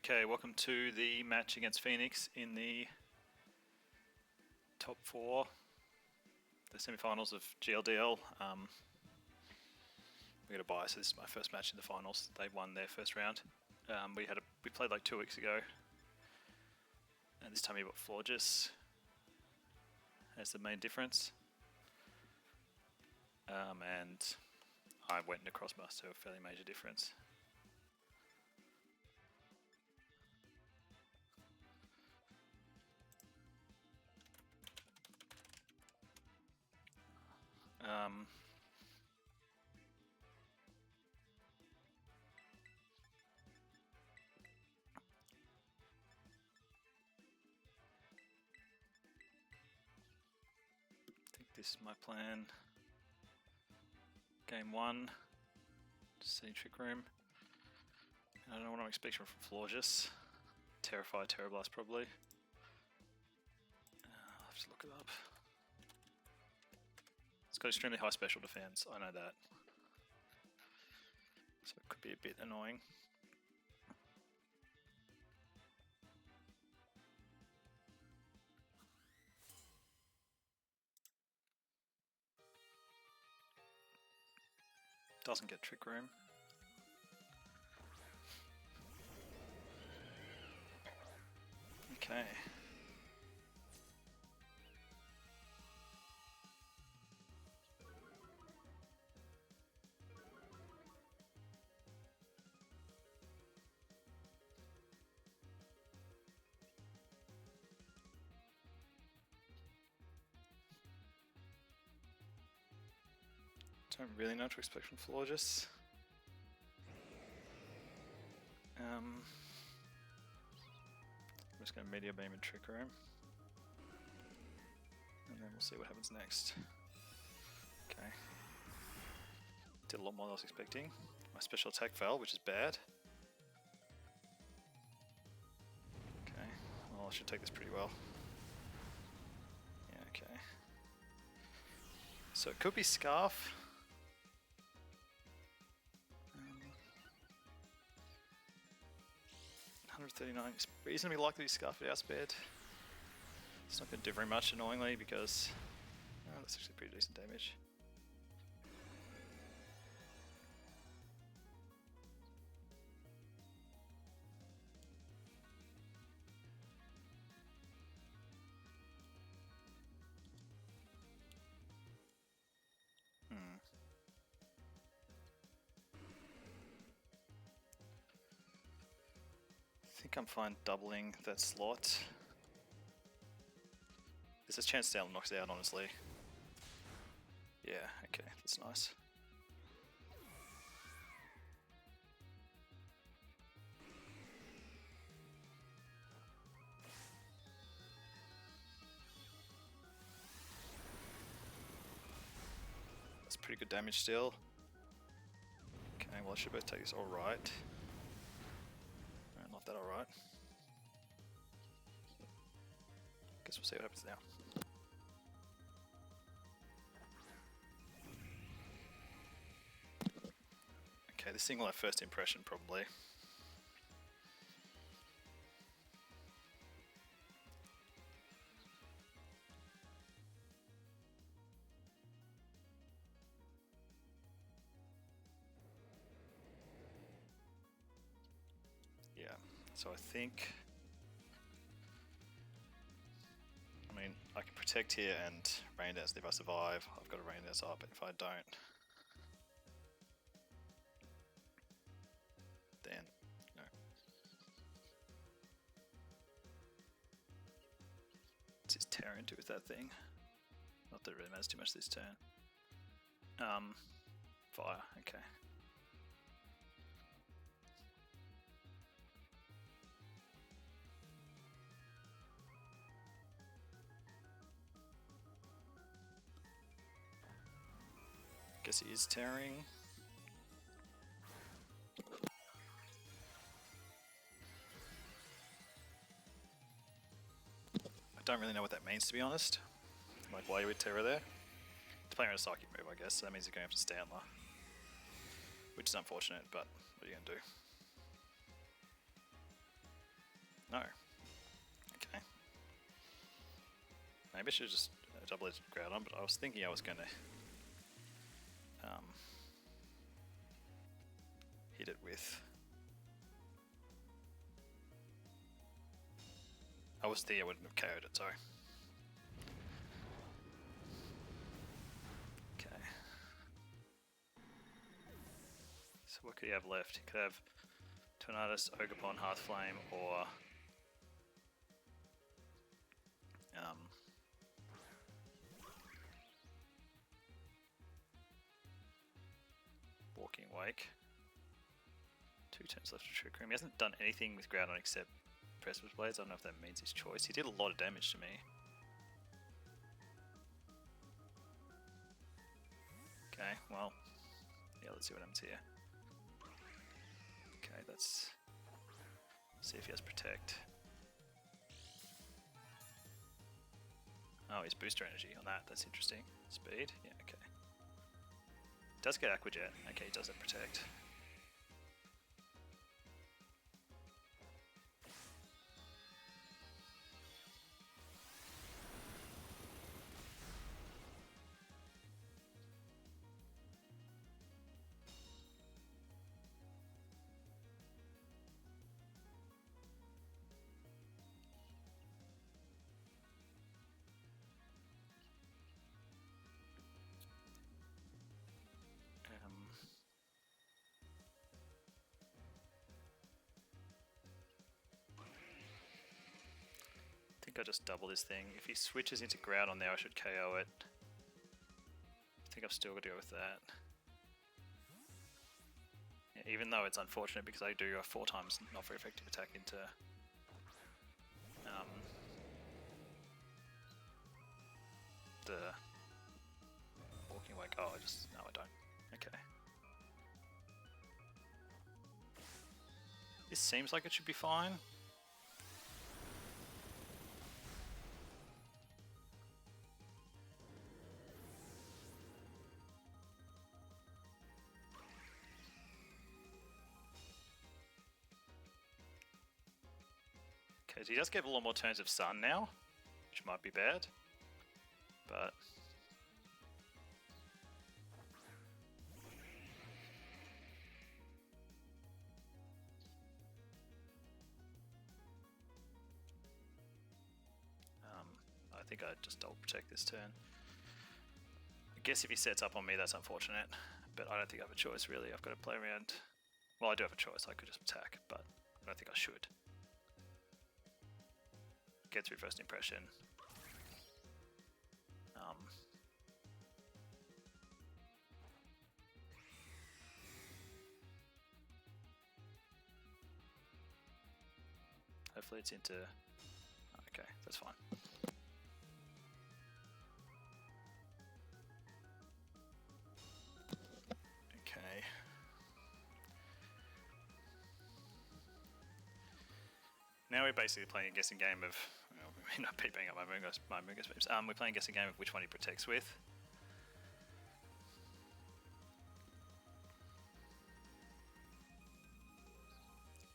Okay, welcome to the match against Phenix in the top 4, the semi-finals of GLDL. We got a bye, so this is my first match in the finals. They won their first round. We played like 2 weeks ago, and this time we got Florges as the main difference. And I went into crossbar, so a fairly major difference. I think this is my plan. Game 1, just sitting trick room. I don't know what I'm expecting from Florges. Terrify, Terrablast probably. I'll have to look it up. It's got extremely high special defense, I know that. So it could be a bit annoying. Doesn't get trick room. Okay. Don't really know what to expect from Florges. I'm just going to Meteor Beam and Trick Room. And then we'll see what happens next. Okay. Did a lot more than I was expecting. My special attack failed, which is bad. Okay. Well, I should take this pretty well. Yeah, okay. So it could be Scarf. 139 is reasonably likely to be Scarfed outspared. It's not going to do very much, annoyingly, because that's actually pretty decent damage. I think I'm fine doubling that slot. There's a chance Dale knocks it out, honestly. Yeah, okay, that's nice. That's pretty good damage still. Okay, well I should both take this alright. Not that alright. Guess we'll see what happens now. Okay, this thing will have first impression probably. Yeah, so I think, I mean, I can protect here and rain dance if I survive. I've got a rain dance up, but if I don't, then no. What's his Terran do with that thing? Not that it really matters too much this turn. Fire, okay. Guess he is tearing. I don't really know what that means, to be honest. Like, why you would Terror there? It's playing on a psychic move, I guess, so that means you're going after Stanler. Which is unfortunate, but what are you going to do? No. Okay. Maybe I should just double-edged Groudon, but I was thinking I was going to hit it with... I was thinking I wouldn't have KO'd it, sorry. Okay. So what could he have left? He could have Tornadus, Ogerpon, Hearthflame, or... Walking Wake. 2 turns left of Trick Room. He hasn't done anything with Groudon except Precipice Blades. I don't know if that means his choice. He did a lot of damage to me. Okay, well, yeah, let's see what happens here. Okay, let's see if he has Protect. Oh, he's Booster Energy on that. That's interesting. Speed? Yeah, okay. Does get Aqua Jet. Okay, he does have Protect. I think I just double this thing. If he switches into Groudon there, I should KO it. I think I've still got to go with that. Yeah, even though it's unfortunate because I do a 4 times not very effective attack into the Walking Wake. Oh, no, I don't. Okay. This seems like it should be fine. Okay, so he does get a lot more turns of Sun now, which might be bad, but... I think I'd just double protect this turn. I guess if he sets up on me, that's unfortunate, but I don't think I have a choice really. I've got to play around. Well, I do have a choice. I could just attack, but I don't think I should. Get through first impression. Hopefully it's into... Okay, that's fine. Okay. Now we're basically playing a guessing game of... Well, we may not be banging up my Moongus beams. We're playing a guessing game of which one he protects with.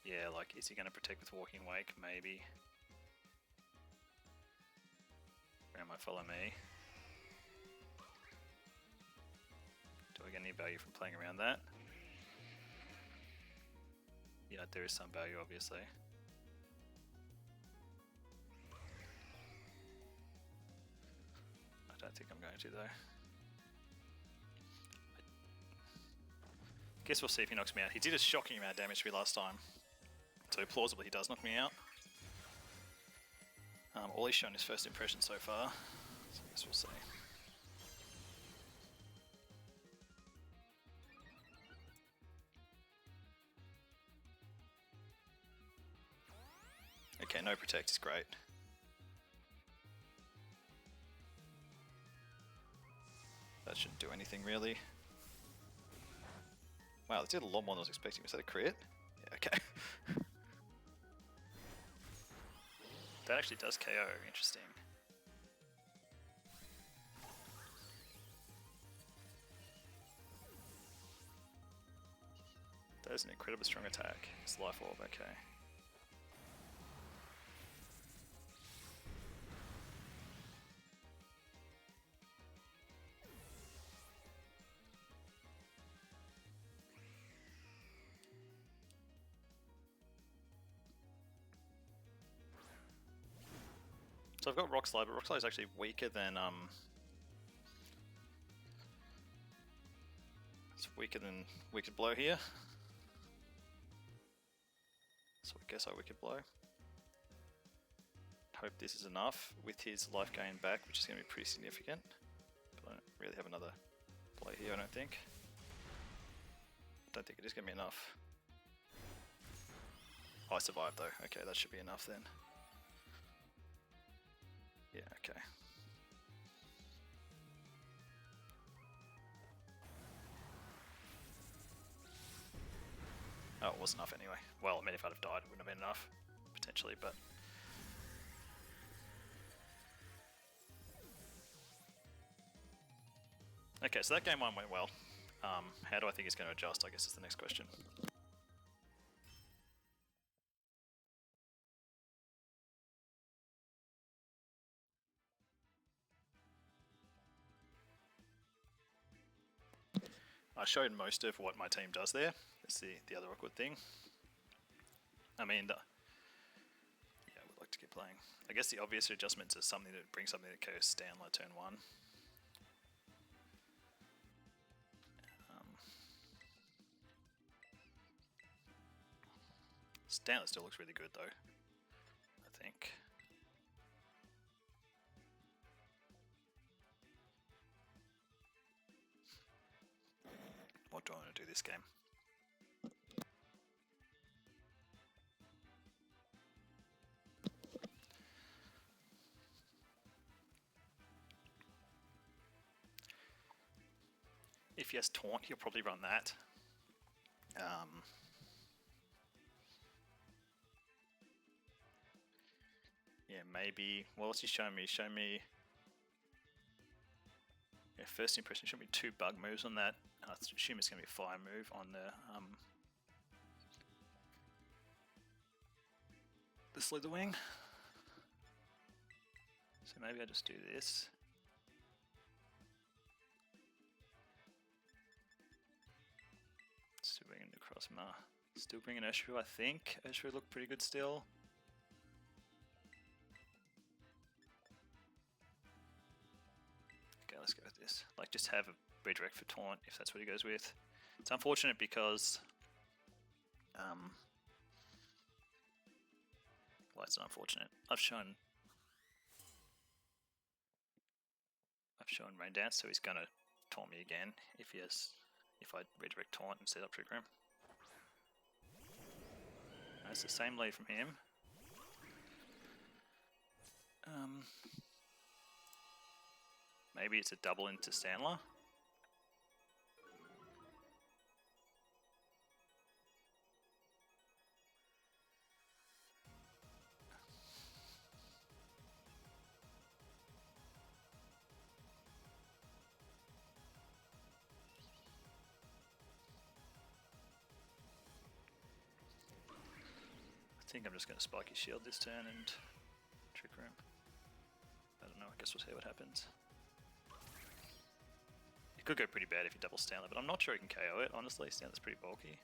Yeah, like, is he going to protect with Walking Wake? Maybe. Ground might follow me. Do I get any value from playing around that? Yeah, there is some value, obviously. I don't think I'm going to, though. I guess we'll see if he knocks me out. He did a shocking amount of damage to me last time. So plausibly he does knock me out. All he's shown is first impression so far. So I guess we'll see. Okay, no protect is great. That shouldn't do anything really. Wow, that did a lot more than I was expecting. Was that a crit? Yeah, okay. That actually does KO, interesting. That is an incredibly strong attack. It's Life Orb, okay. So I've got Rock Slide, but Rock Slide is actually weaker than it's weaker than Wicked Blow here. So I guess I Wicked Blow. Hope this is enough with his life gain back, which is going to be pretty significant. But I don't really have another play here, I don't think. Don't think it is going to be enough. Oh, I survived though. Okay, that should be enough then. Yeah, okay. Oh, it was enough anyway. Well, I mean, if I'd have died, it wouldn't have been enough, potentially, but... Okay, so that game one went well. How do I think it's going to adjust, I guess is the next question. I showed most of what my team does there. That's the other awkward thing. I mean, yeah, I would like to keep playing. I guess the obvious adjustments is something that brings something that KOs Stanler turn 1. Stanler still looks really good though, I think. What do I want to do this game? If he has Taunt, he'll probably run that. Yeah, maybe. What else he shown me? Show me. Yeah, first impression showed me 2 bug moves on that. I assume it's going to be a fire move on the Slitherwing. So maybe I just do this. Still bringing the Crossma. Still bringing Urshifu, I think. Urshifu looked pretty good still. Okay, let's go with this. Like, just have a redirect for Taunt if that's what he goes with. It's unfortunate because... well, it's unfortunate. I've shown Rain Dance, so he's gonna taunt me again if I redirect Taunt and set up Trick Room. It's the same lead from him. Maybe it's a double into Stanler. I think I'm just going to spike his shield this turn and Trick Room. I don't know, I guess we'll see what happens. It could go pretty bad if he doubles Stanler, but I'm not sure he can KO it, honestly. Stanler's pretty bulky.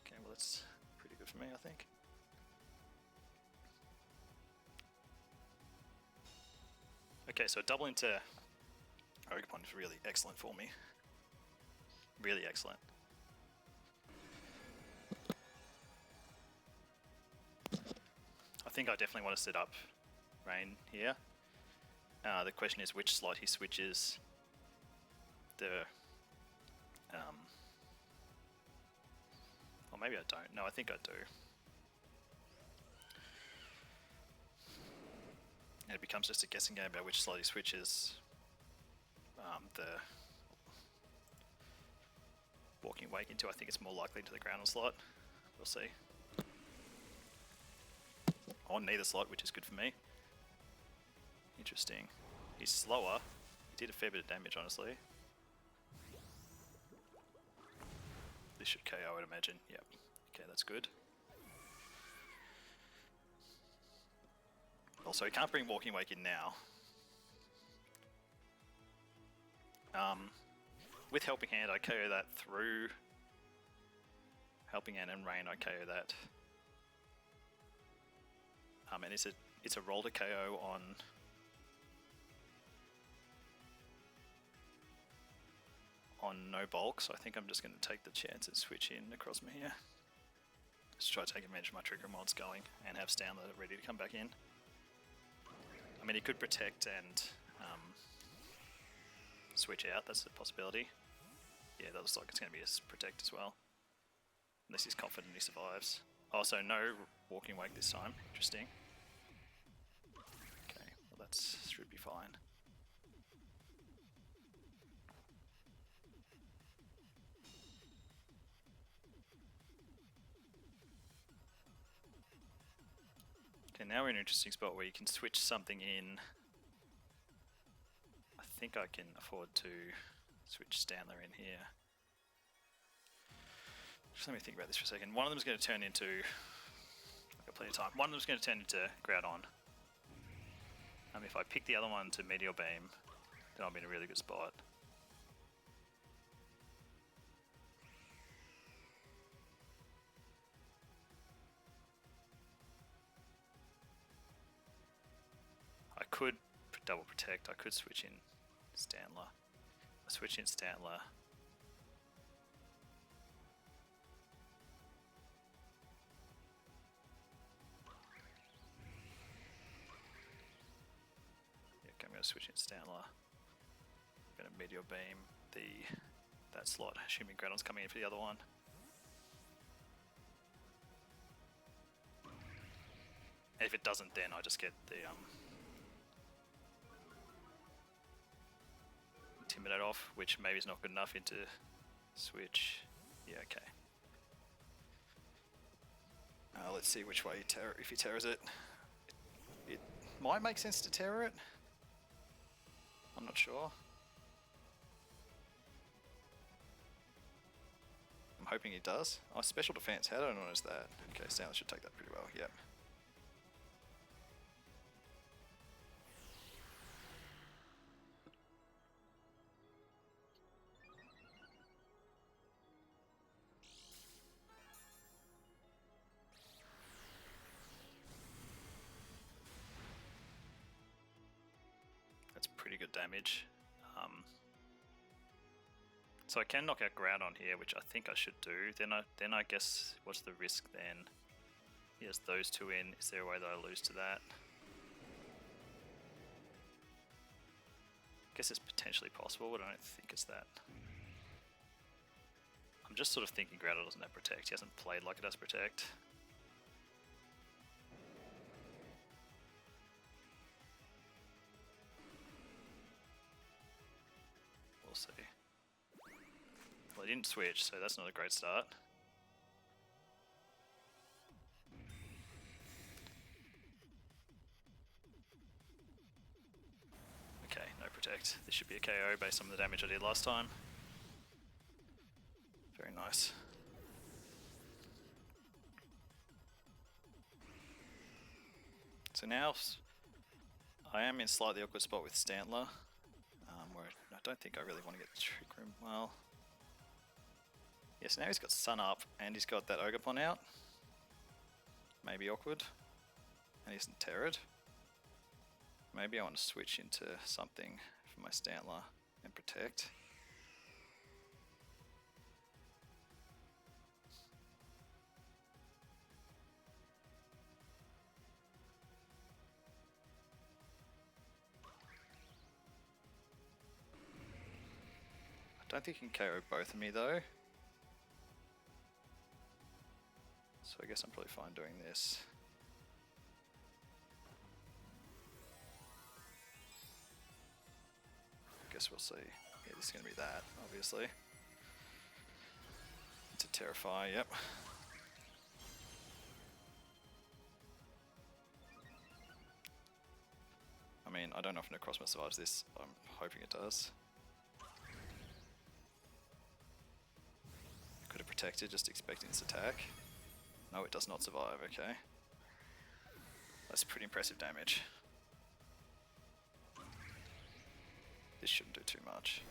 Okay, well that's pretty good for me, I think. Okay, so a double into Ogerpon is really excellent for me. Really excellent. I think I definitely want to set up Rain here. The question is which slot he switches the... or maybe I don't. No, I think I do. And it becomes just a guessing game about which slot he switches the Walking Wake into. I think it's more likely to the ground slot. We'll see. On neither slot, which is good for me. Interesting. He's slower. He did a fair bit of damage, honestly. This should KO, I would imagine. Yep. Okay, that's good. Also, he can't bring Walking Wake in now. With Helping Hand, I KO that through Helping Hand and Rain, I KO that. And it's a roller KO on no bulk, so I think I'm just going to take the chance and switch in across me here. Just try to take advantage of my trigger mods going and have Stanler ready to come back in. I mean, he could protect and switch out, that's a possibility. Yeah, that looks like it's going to be a protect as well. Unless he's confident he survives. Also, no walking wake this time. Interesting. Okay, well that should be fine. Okay, now we're in an interesting spot where you can switch something in. I think I can afford to switch Stanler in here. Just let me think about this for a second. One of them is going to turn into... I've got plenty of time. One of them is going to turn into Groudon. If I pick the other one to Meteor Beam, then I'll be in a really good spot. I could double protect. I could switch in Stanler. I switch in Stanler. I'm going to switch in Stanler. I'm going to Meteor Beam that slot, assuming Groudon's coming in for the other one. And if it doesn't, then I just get the Intimidate off, which maybe is not good enough into switch. Yeah, okay. Let's see which way if he terrors it. It might make sense to terror it. I'm not sure. I'm hoping he does. Oh, special defense. How do I notice that? Okay, Stanley should take that pretty well. Yep. That's pretty good damage. So I can knock out Groudon here, which I think I should do. Then I guess what's the risk then? He has those two in. Is there a way that I lose to that? I guess it's potentially possible, but I don't think it's that. I'm just sort of thinking Groudon doesn't have Protect. He hasn't played like it has Protect. We'll see. Well, he didn't switch, so that's not a great start. Okay, no Protect. This should be a KO based on the damage I did last time. Very nice. So now I am in slightly awkward spot with Stantler, where I don't think I really want to get the Trick Room. Well, yes, now he's got Sun up and he's got that Ogerpon out. Maybe awkward. And he isn't Terrored. Maybe I want to switch into something for my Stantler and Protect. I don't think he can KO both of me though. So I guess I'm probably fine doing this. I guess we'll see. Yeah, this is going to be that, obviously. It's a Terrify, yep. I mean, I don't know if Necrozma survives this. I'm hoping it does. Could have protected, just expecting this attack. No, it does not survive, okay. That's pretty impressive damage. This shouldn't do too much.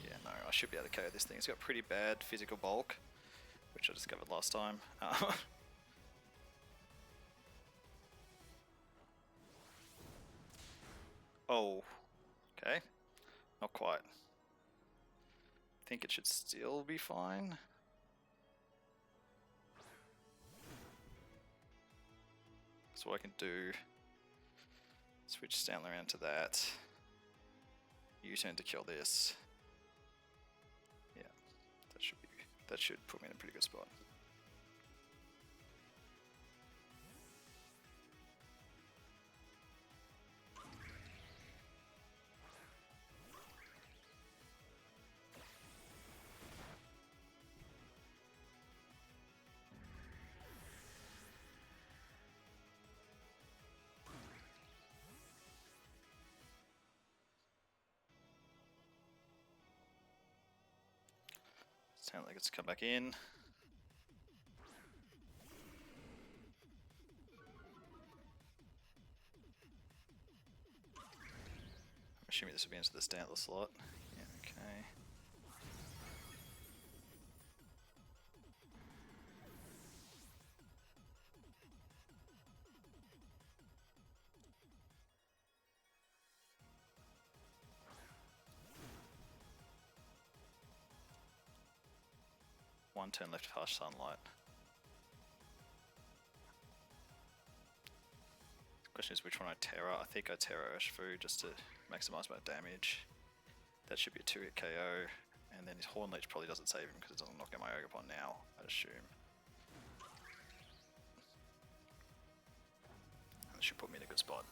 Yeah, no, I should be able to KO this thing. It's got pretty bad physical bulk, which I discovered last time. Oh, okay. Not quite. I think it should still be fine. So what I can do, switch Stanley around to that. U-turn to kill this. Yeah, that should put me in a pretty good spot. Stanley gets to come back in. I'm assuming this will be into the Stantler slot. Yeah, okay. One turn left of harsh sunlight. The question is which one I Terra. I think I Terra Urshifu just to maximise my damage. That should be a 2-hit KO. And then his Horn Leech probably doesn't save him because it doesn't knock out my Ogerpon now, I'd assume. And it should put me in a good spot.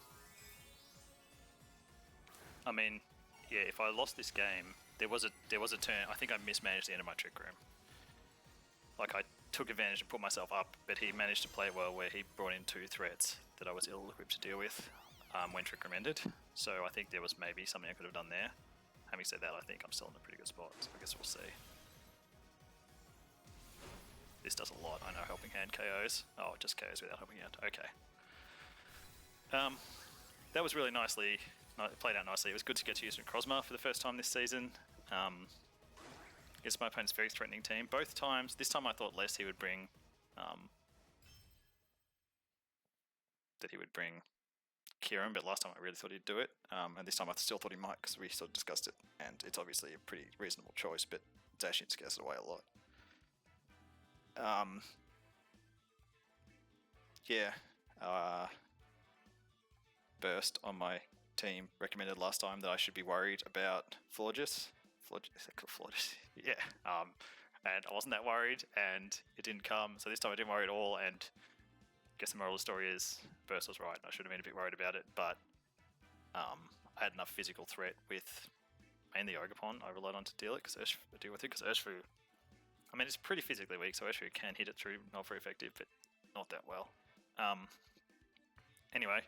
I mean, yeah, if I lost this game, there was a turn. I think I mismanaged the end of my Trick Room. Like I took advantage and put myself up, but he managed to play well where he brought in 2 threats that I was ill-equipped to deal with when Trick Room ended. So I think there was maybe something I could have done there. Having said that, I think I'm still in a pretty good spot, so I guess we'll see. This does a lot. I know Helping Hand KOs. Oh, it just KOs without Helping Hand. Okay. That was really nicely played out nicely. It was good to get to use Necrozma for the first time this season. Against my opponent's very threatening team. Both times, this time I thought less he would bring, Kieran, but last time I really thought he'd do it. And this time I still thought he might because we sort of discussed it. And it's obviously a pretty reasonable choice, but Dashin scares it away a lot. Yeah. Burst on my team recommended last time that I should be worried about Florges. Florges? Yeah. And I wasn't that worried, and it didn't come. So this time I didn't worry at all, and I guess the moral of the story is Burst was right. I should have been a bit worried about it, but I had enough physical threat with mainly Ogerpon I relied on to deal with it, because Urshifu, I mean, it's pretty physically weak, so Urshifu can hit it through, not very effective, but not that well. Anyway,